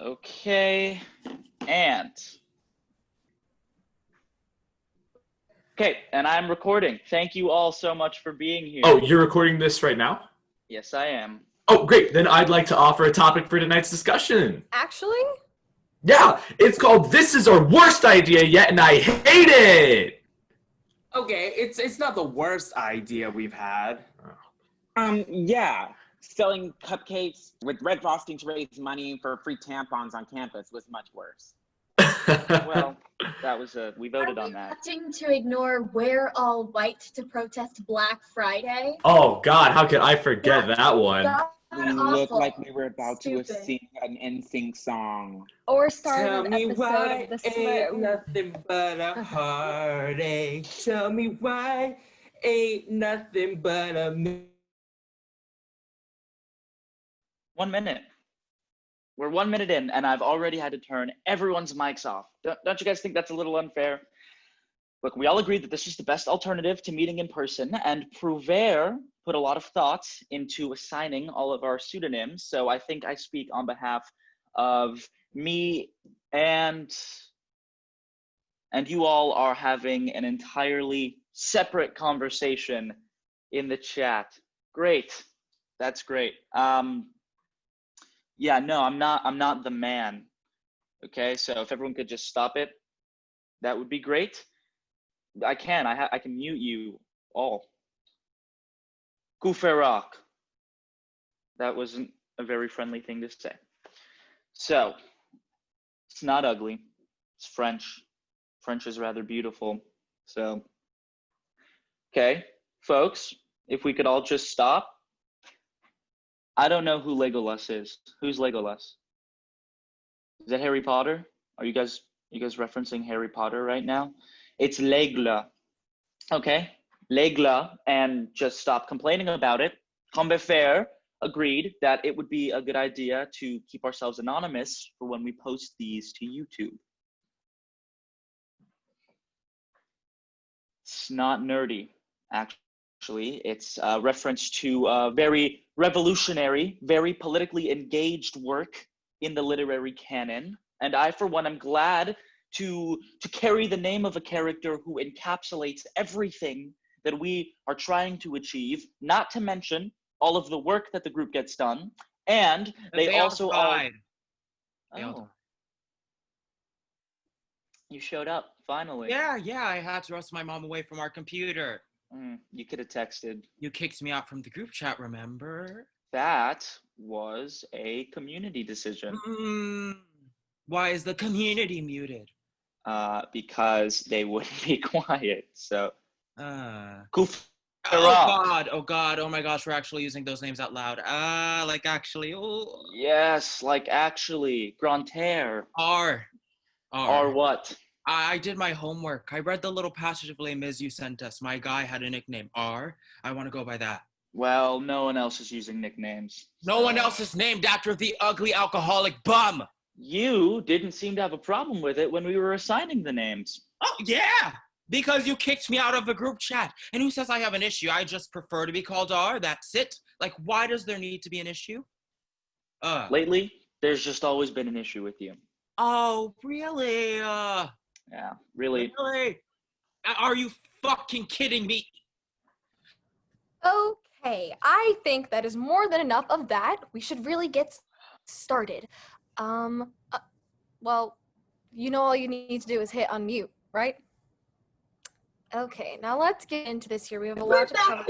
Okay, and I'm recording. Thank you all so much for being here. Oh, you're recording this right now? Yes, I am. Oh, great. Then I'd like to offer a topic for tonight's discussion. Actually? Yeah, it's called This Is Our Worst Idea Yet, and I Hate It! Okay, it's not the worst idea we've had. Yeah. Selling cupcakes with red frosting to raise money for free tampons on campus was much worse. Well, that was we voted on that. Opting to ignore wear all white to protest Black Friday. Oh, God, how could I forget that one? We looked like we were about to sing an NSYNC song. Or start Tell an me episode why of the ain't Slur. nothing but a heartache. Tell me why ain't nothing but a... 1 minute. We're 1 minute in, and I've already had to turn everyone's mics off. Don't you guys think that's a little unfair? Look, we all agreed that this is the best alternative to meeting in person, and B.R.E.A.D put a lot of thought into assigning all of our pseudonyms, so I think I speak on behalf of me and you all are having an entirely separate conversation in the chat. Great. That's great. Yeah, no, I'm not the man. Okay, so if everyone could just stop it, that would be great. I can mute you all. Kuferak. That wasn't a very friendly thing to say. So, it's not ugly. It's French. French is rather beautiful. So, okay, folks, if we could all just stop. I don't know who Legolas is. Who's Legolas? Is that Harry Potter? Are you guys referencing Harry Potter right now? It's L'Aigle. Okay, L'Aigle, and just stop complaining about it. Combeferre agreed that it would be a good idea to keep ourselves anonymous for when we post these to YouTube. It's not nerdy, actually. It's a reference to a very revolutionary, very politically engaged work in the literary canon. And I, for one, am glad to carry the name of a character who encapsulates everything that we are trying to achieve, not to mention all of the work that the group gets done. And they also all... Oh. You showed up, finally. Yeah, I had to wrestle my mom away from our computer. You could have texted. You kicked me out from the group chat, remember? That was a community decision. Why is the community muted? Because they wouldn't be quiet, so. Oh God, oh my gosh, we're actually using those names out loud. Like actually, oh. Yes, like actually, Grantaire. R what? I did my homework. I read the little passage of Les Mis you sent us. My guy had a nickname, R. I want to go by that. Well, no one else is using nicknames. No one else is named after the ugly alcoholic bum. You didn't seem to have a problem with it when we were assigning the names. Oh, yeah, because you kicked me out of the group chat. And who says I have an issue? I just prefer to be called R, that's it. Like, why does there need to be an issue? Lately, there's just always been an issue with you. Oh, really? Yeah, really. Really? Are you fucking kidding me? Okay, I think that is more than enough of that. We should really get started. Well, you know all you need to do is hit unmute, right? Okay, now let's get into this here. We have a lot to cover.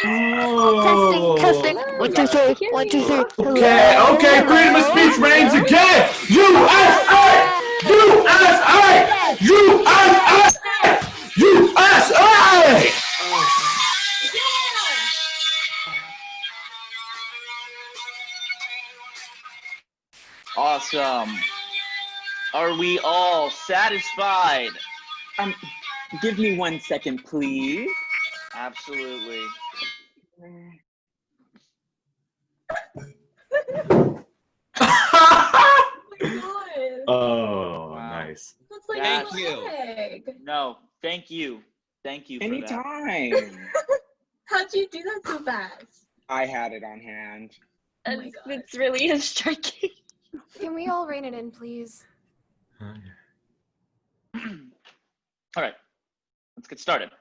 Oh. Testing. 1, 2, 3. 1, 2, 3. Okay, freedom of speech reigns again! USA! USA! USA! USA! Awesome. Are we all satisfied? Give me 1 second, please. Absolutely. Oh, wow. Nice. That's like Thank you. leg. No, thank you. Thank you for that. Anytime. How'd you do that so fast? I had it on hand. Oh my God. It's really striking. Can we all rein it in, please? All right, let's get started.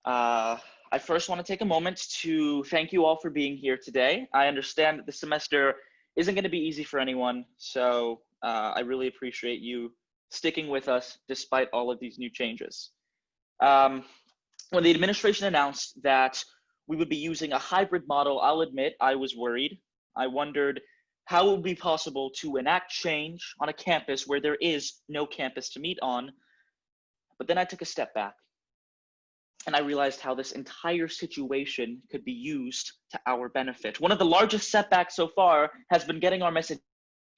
I first want to take a moment to thank you all for being here today. I understand that the semester isn't going to be easy for anyone, so I really appreciate you sticking with us despite all of these new changes. When the administration announced that we would be using a hybrid model, I'll admit I was worried. I wondered how it would be possible to enact change on a campus where there is no campus to meet on. But then I took a step back and I realized how this entire situation could be used to our benefit. One of the largest setbacks so far has been getting our message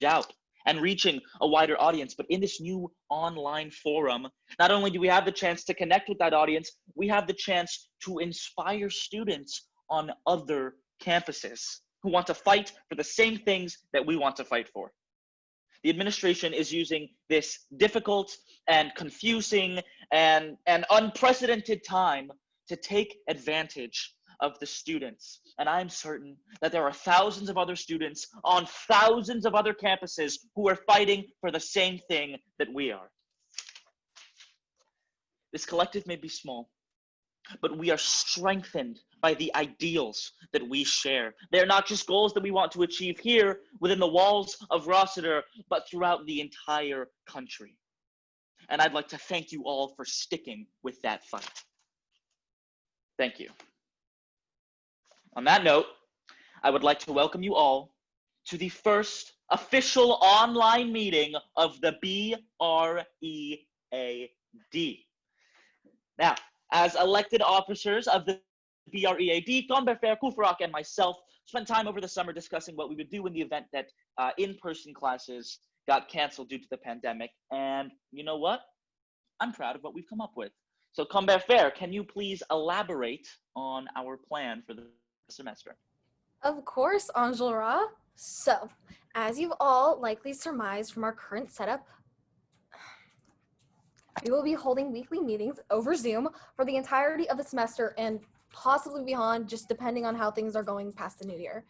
out and reaching a wider audience. But in this new online forum, not only do we have the chance to connect with that audience, we have the chance to inspire students on other campuses who want to fight for the same things that we want to fight for. The administration is using this difficult and confusing and unprecedented time to take advantage of the students. And I'm certain that there are thousands of other students on thousands of other campuses who are fighting for the same thing that we are. This collective may be small, but we are strengthened by the ideals that we share. They're not just goals that we want to achieve here within the walls of Rossiter, but throughout the entire country. And I'd like to thank you all for sticking with that fight. Thank you. On that note, I would like to welcome you all to the first official online meeting of the B.R.E.A.D. Now, as elected officers of the B.R.E.A.D, Comberfair, Kufrak, and myself spent time over the summer discussing what we would do in the event that in-person classes got canceled due to the pandemic. And you know what? I'm proud of what we've come up with. So Comberfair, can you please elaborate on our plan for the semester? Of course, Angela. So, as you've all likely surmised from our current setup, we will be holding weekly meetings over Zoom for the entirety of the semester and possibly beyond, just depending on how things are going past the new year.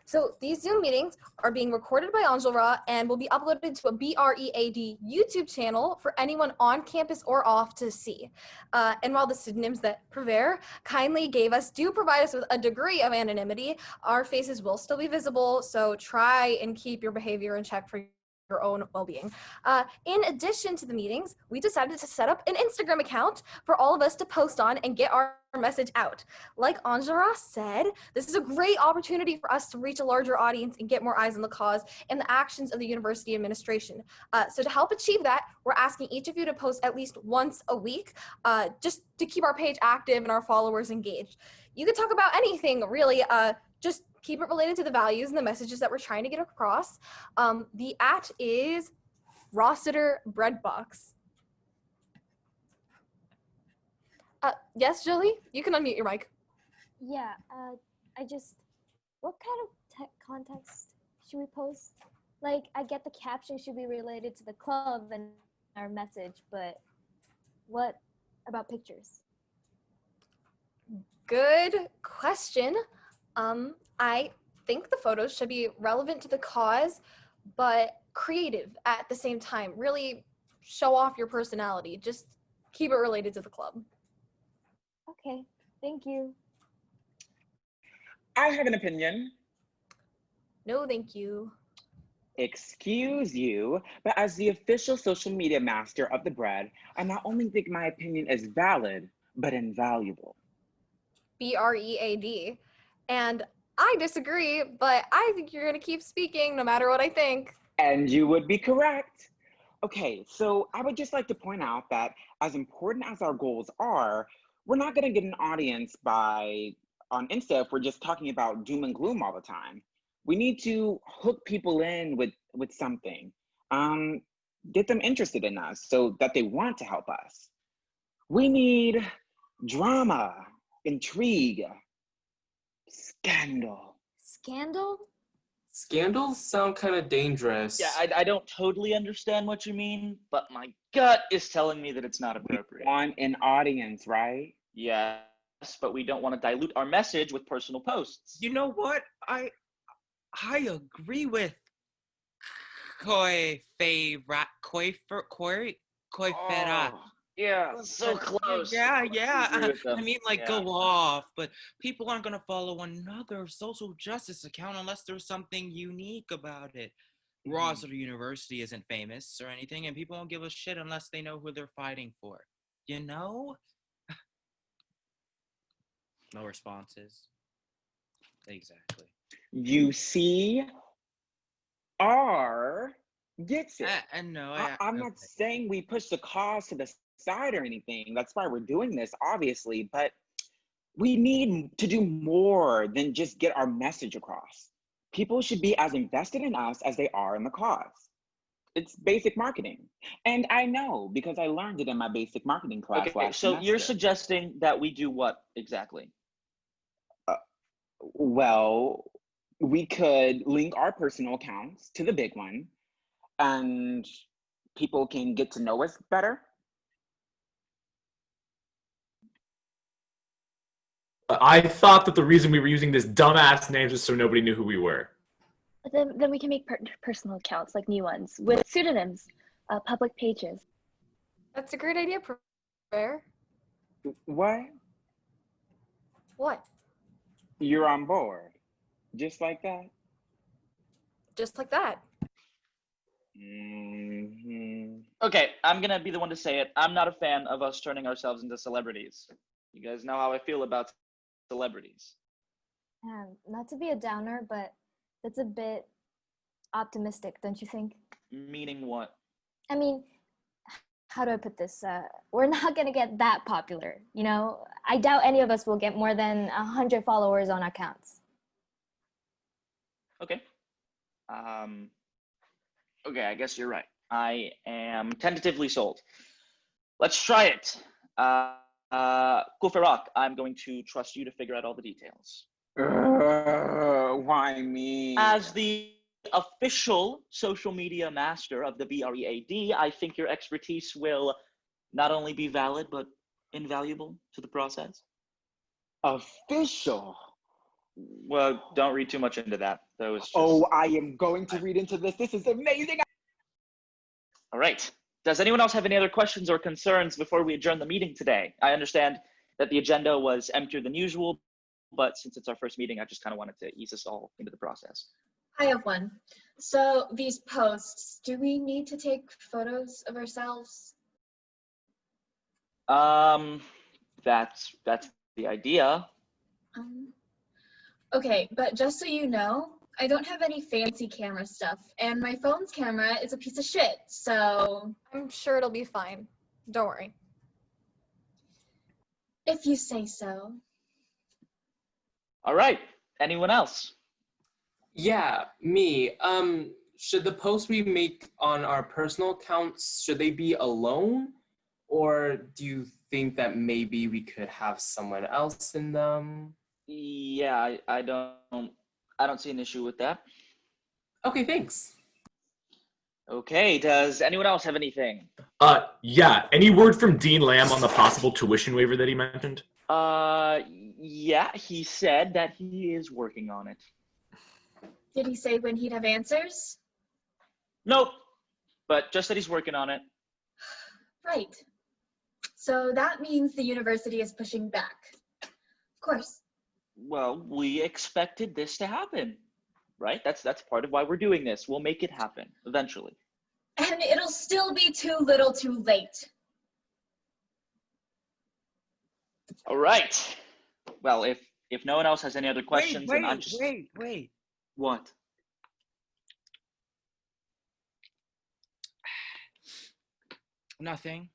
So these Zoom meetings are being recorded by Angela and will be uploaded to a B.R.E.A.D YouTube channel for anyone on campus or off to see. And while the pseudonyms that Prevair kindly gave us do provide us with a degree of anonymity, our faces will still be visible, so try and keep your behavior in check for your own well-being. In addition to the meetings, we decided to set up an Instagram account for all of us to post on and get our message out. Like Angela said, this is a great opportunity for us to reach a larger audience and get more eyes on the cause and the actions of the university administration. So to help achieve that, we're asking each of you to post at least once a week, just to keep our page active and our followers engaged. You can talk about anything, really, just keep it related to the values and the messages that we're trying to get across. The @ is Rossiter Breadbox. Yes, Julie, you can unmute your mic. Yeah, what kind of context should we post? Like, I get the caption should be related to the club and our message, but what about pictures? Good question. I think the photos should be relevant to the cause, but creative at the same time. Really show off your personality. Just keep it related to the club. Okay, thank you. I have an opinion. No, thank you. Excuse you, but as the official social media master of the B.R.E.A.D, I not only think my opinion is valid, but invaluable. B.R.E.A.D. And I disagree, but I think you're gonna keep speaking no matter what I think. And you would be correct. Okay, so I would just like to point out that as important as our goals are, we're not gonna get an audience on Insta if we're just talking about doom and gloom all the time. We need to hook people in with something, get them interested in us so that they want to help us. We need drama, intrigue, scandal. Scandal? Scandals sound kind of dangerous. Yeah, I don't totally understand what you mean, but my gut is telling me that it's not appropriate. We want an audience, right? Yes, but we don't want to dilute our message with personal posts. You know what? I agree with Koi favorite. Koi fera. Oh, yeah, so close. Yeah, I yeah. agree with them. I mean, like, Yeah. go off, but people aren't gonna follow another social justice account unless there's something unique about it. Rossiter University isn't famous or anything, and people don't give a shit unless they know who they're fighting for. You know? No responses. Exactly. You see, R gets it. And no, I'm not saying we push the cause to the side or anything. That's why we're doing this, obviously, but we need to do more than just get our message across. People should be as invested in us as they are in the cause. It's basic marketing. And I know because I learned it in my basic marketing class Okay, last so you're semester. suggesting that we do what exactly? Well, we could link our personal accounts to the big one and people can get to know us better. I thought that the reason we were using this dumbass names was so nobody knew who we were. Then we can make personal accounts, like new ones, with pseudonyms, public pages. That's a great idea, Prayer. What? What? You're on board. Just like that? Just like that. Okay, I'm gonna be the one to say it. I'm not a fan of us turning ourselves into celebrities. You guys know how I feel about celebrities. Not to be a downer, but that's a bit optimistic, don't you think? Meaning what? I mean, how do I put this? We're not gonna get that popular, you know? I doubt any of us will get more than 100 followers on accounts. Okay. Okay, I guess you're right. I am tentatively sold. Let's try it. Kufarok, I'm going to trust you to figure out all the details. Why me? As the official social media master of the B.R.E.A.D, I think your expertise will not only be valid, but invaluable to the process. Official? Well, don't read too much into that. That was just... Oh, I am going to read into this. This is amazing. All right. Does anyone else have any other questions or concerns before we adjourn the meeting today? I understand that the agenda was emptier than usual, but since it's our first meeting, I just kind of wanted to ease us all into the process. I have one. So these posts, do we need to take photos of ourselves? That's the idea. Okay, but just so you know, I don't have any fancy camera stuff, and my phone's camera is a piece of shit, so... I'm sure it'll be fine. Don't worry. If you say so. All right. Anyone else? Yeah, me. Should the posts we make on our personal accounts, should they be alone? Or do you think that maybe we could have someone else in them? Yeah, I don't see an issue with that. Okay, thanks. Okay, does anyone else have anything? Yeah. Any word from Dean Lamb on the possible tuition waiver that he mentioned? Yeah, he said that he is working on it. Did he say when he'd have answers? Nope, but just that he's working on it. Right. So that means the university is pushing back. Of course. Well, we expected this to happen, right? That's part of why we're doing this. We'll make it happen eventually. And it'll still be too little too late. All right. Well, if no one else has any other questions, then I'm just... Wait. What? Nothing.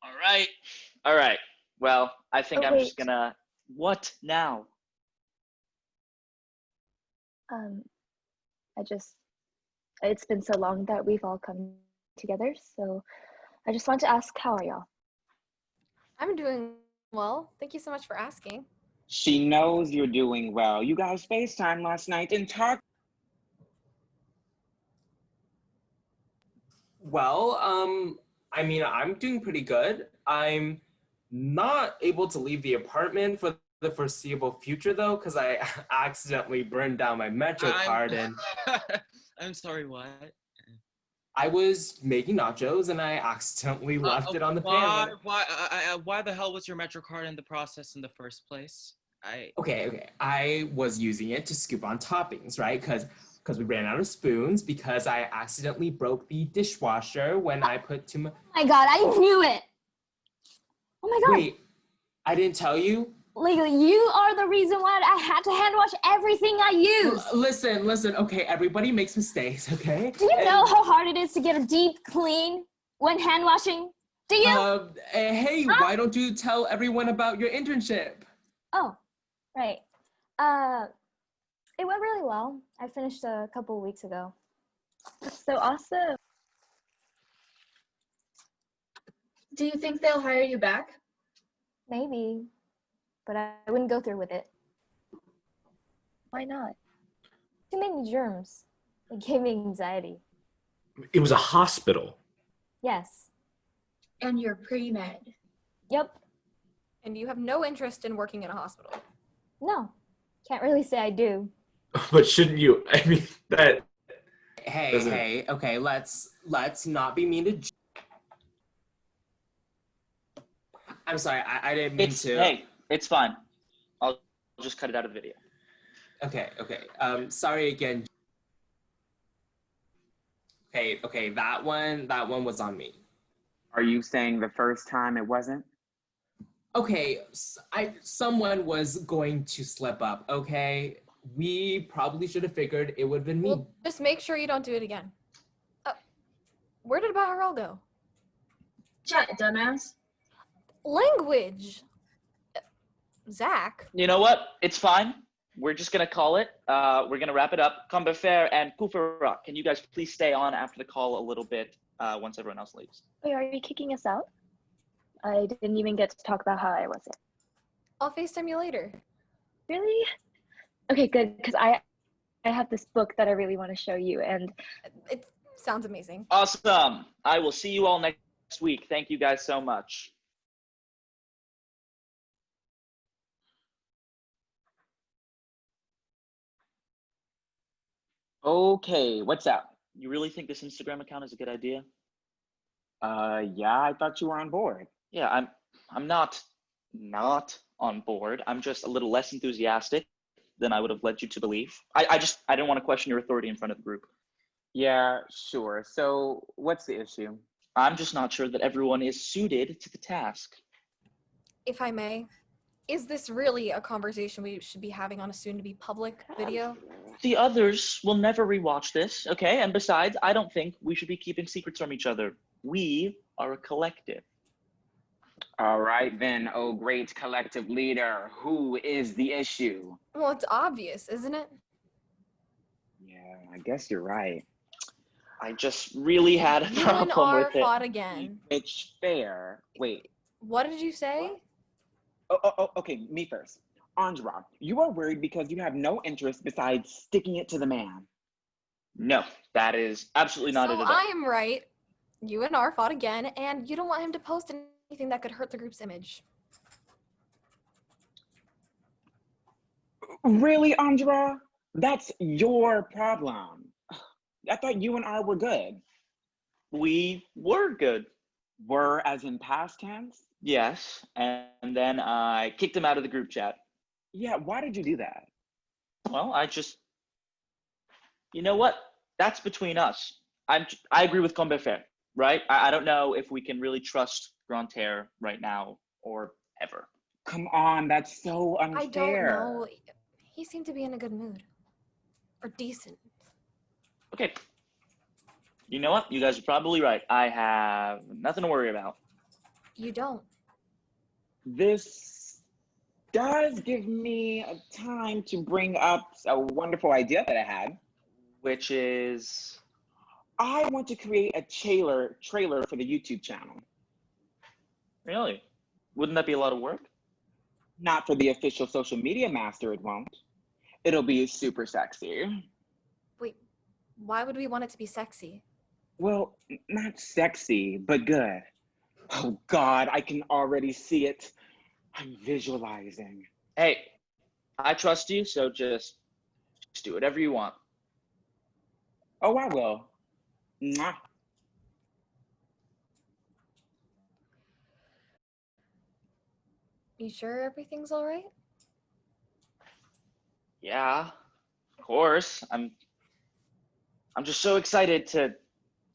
All right. Well, I think I'm just wait. gonna... What now? It's been so long that we've all come together, so I just want to ask, how are y'all? I'm doing well. Thank you so much for asking. She knows you're doing well. You guys FaceTime last night and talked. Well, I mean, I'm doing pretty good. I'm not able to leave the apartment for the foreseeable future though, because I accidentally burned down my Metro card and I'm sorry, what? I was making nachos and I accidentally left it on the pan. Why the hell was your Metro card in the process in the first place? Okay. I was using it to scoop on toppings, right? Because we ran out of spoons because I accidentally broke the dishwasher when I put too much. Oh my god, I knew it! Oh my god! Wait, I didn't tell you? Like, you are the reason why I had to hand wash everything I use! Listen, okay, everybody makes mistakes, okay? Do you know how hard it is to get a deep clean when hand washing? Do you? Hey, why don't you tell everyone about your internship? Oh, right. It went really well. I finished a couple of weeks ago. That's so awesome. Do you think they'll hire you back? Maybe, but I wouldn't go through with it. Why not? Too many germs. It gave me anxiety. It was a hospital. Yes. And you're pre-med. Yep. And you have no interest in working in a hospital. No. Can't really say I do. But shouldn't you? I mean, that. Hey, okay, let's not be mean to. I'm sorry, I didn't mean to. Hey, it's fine. I'll just cut it out of the video. Okay. Sorry again. Okay, that one was on me. Are you saying the first time it wasn't? Okay, someone was going to slip up, okay? We probably should have figured it would have been me. Well, just make sure you don't do it again. Where did B.R.E.A.D go? Chat, dumbass. Language. Zach. You know what? It's fine. We're just gonna call it. We're gonna wrap it up. Combeferre and Kufera, can you guys please stay on after the call a little bit once everyone else leaves? Wait, are you kicking us out? I didn't even get to talk about how I was it. I'll FaceTime you later. Really? Okay, good, because I have this book that I really want to show you, and it sounds amazing. Awesome. I will see you all next week. Thank you guys so much. Okay, what's up? You really think this Instagram account is a good idea? Yeah, I thought you were on board. Yeah, I'm not on board. I'm just a little less enthusiastic than I would have led you to believe. I didn't want to question your authority in front of the group. Yeah, sure. So what's the issue? I'm just not sure that everyone is suited to the task. If I may, is this really a conversation we should be having on a soon-to-be public video? The others will never rewatch this, okay? And besides, I don't think we should be keeping secrets from each other. We are a collective. All right then, oh great collective leader, who is the issue? Well, it's obvious, isn't it? Yeah, I guess you're right. I just really had a problem You with it. fought again. It's fair. Wait. What did you say? Oh, okay, me first. Andra, you are worried because you have no interest besides sticking it to the man. No, that is absolutely not it at all. I am right. You and R fought again, and you don't want him to post anything that could hurt the group's image. Really, Andra? That's your problem. I thought you and I were good. We were good. Were as in past tense? Yes, and then I kicked him out of the group chat. Yeah, why did you do that? Well, you know what? That's between us. I agree with Combeferre, right? I don't know if we can really trust Grantaire right now or ever. Come on, that's so unfair. I don't know. He seemed to be in a good mood. Or decent. Okay. You know what? You guys are probably right. I have nothing to worry about. You don't. This does give me a time to bring up a wonderful idea that I had. Which is? I want to create a trailer for the YouTube channel. Really? Wouldn't that be a lot of work? Not for the official social media master, it won't. It'll be super sexy. Wait, why would we want it to be sexy? Well, not sexy, but good. Oh God, I can already see it. I'm visualizing. Hey, I trust you, so just do whatever you want. Oh, I will. Mwah. You sure everything's all right? Yeah, of course. I'm just so excited to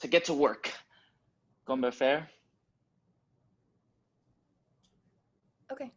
get to work. Gonna be fair? Okay.